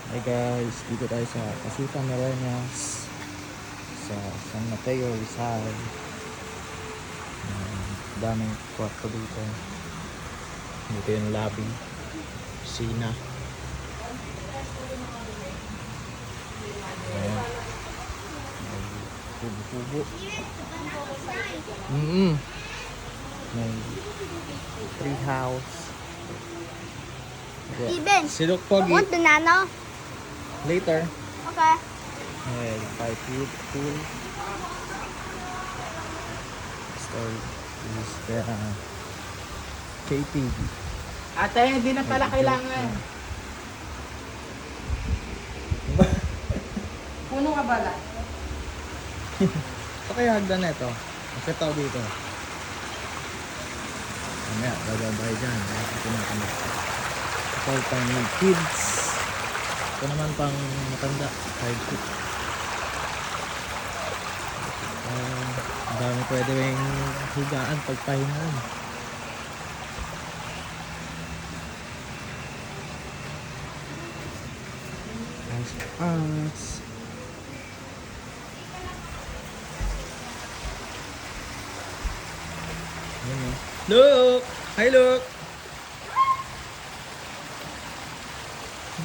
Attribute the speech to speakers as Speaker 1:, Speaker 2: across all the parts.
Speaker 1: Hey guys, dito tayo sa Casitas Marinas sa San Mateo, Rizal. Daming kwarto dito. Dito yung lobby, kusina. Ayan. May kubo-kubo. May tree house.
Speaker 2: Steven,
Speaker 1: Silok
Speaker 2: I
Speaker 1: Pogi.
Speaker 2: want banana.
Speaker 1: Later.
Speaker 2: Okay.
Speaker 1: Ayan, pool. Story is the KTV.
Speaker 3: Ate, hindi na pala kailangan. Puno ka bala?
Speaker 1: Ito kaya hagdan na ito. Bakit tao dito? Mamaya, bababay dyan. Ito na kami. Ito pang kids. Ito naman pang matanda. 5 feet. Ang dami pwede yung higaan pagpahingan. Nice us. Look! Hi, look!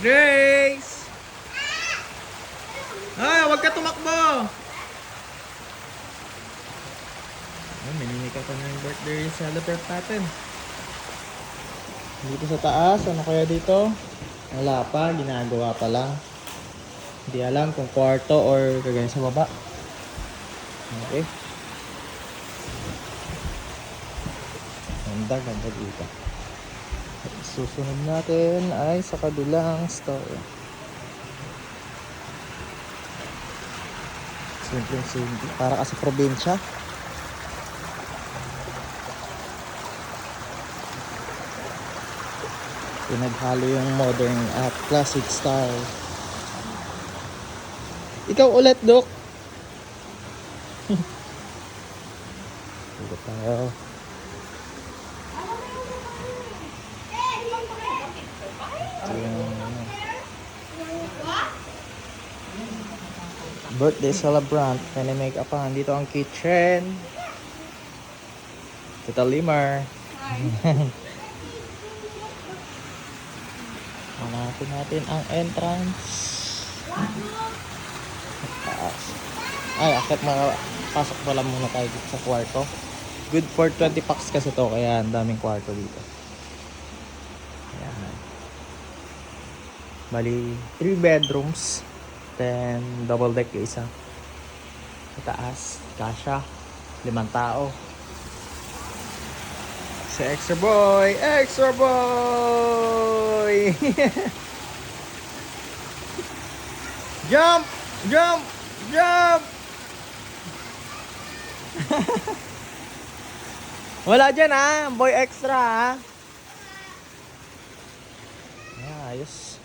Speaker 1: Grace! Ah, wag ka tumakbo! Minimik ako ng birthday celebrate natin. Dito sa taas, ano kaya dito? Wala pa, ginagawa pa lang. Hindi alam kung kwarto or kagaya sa baba. Okay. Ganda dito. At susunod natin ay sa kabilang store. Simple. Para ka sa probinsya. Pinaghalo yung modern at classic style. Ikaw ulit, Dok. Dito tayo. Birthday celebrant. May make up pa. Dito ang kitchen. Tita Limar. Hanapin natin ang entrance. Taas. Ay, akit pasok pala muna tayo dito sa kwarto. Good for 20 packs kasi to. Kaya ang daming kwarto dito. Ayan. Bali, 3 bedrooms. Then, double deck yung isa. Sa taas, kasha. 5 tao. Si Extra Boy! Extra Boy! Jump! Jump! Jump! Wala dyan ha! Boy Extra ha! Ayos.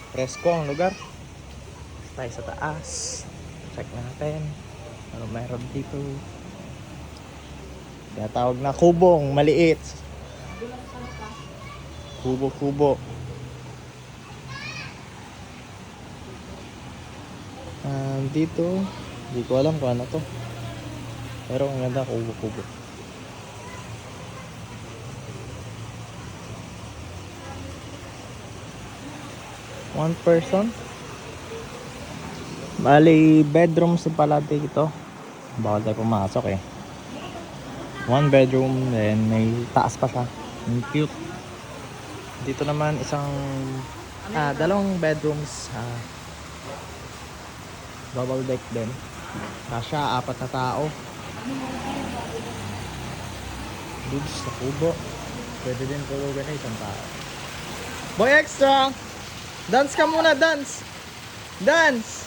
Speaker 1: Presko ang lugar. Tayo sa taas. Check natin ano meron dito. Tinatawag na kubong maliit. Kubo. Dito hindi ko alam kung ano to, pero ang ganda, kubo. One person. Bali, bedrooms pala dito. Bawal tayo pumasok eh. 1 bedroom, then may taas pa siya. Ang cute. Dito naman isang 2 bedrooms. Double deck din. Kasya 4 na tao. Dudes sa kubo. Pwede din tulugan na 1 tao. Boy Extra! Dance ka muna, dance! Dance!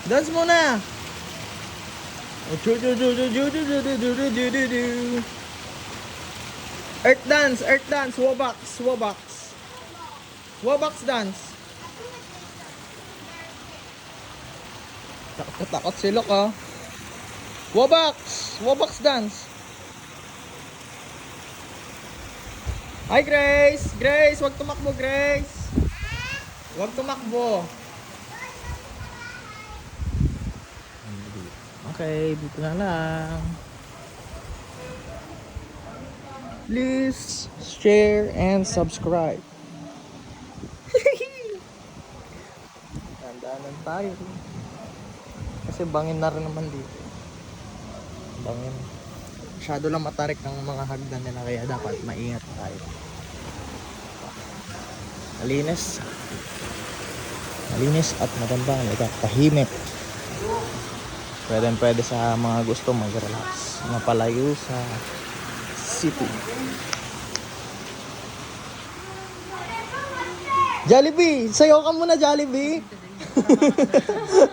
Speaker 1: Dance muna! Earth dance, Wobox dance. Takot si Lok ah. Wobox dance. Hi, Grace! Grace, wag tumakbo, Grace! Wag tumakbo. Okay, dito na lang. Please share and subscribe. Tandaanan tayo. Kasi bangin na rin naman dito. Bangin. Masyado lang matarik ng mga hagdan nila kaya dapat maingat tayo. Malinis. Malinis at maganda. Tahimik. Pwede sa mga gusto mag-relax. Mapalayo sa city. Jollibee! Sayo ka muna, Jollibee!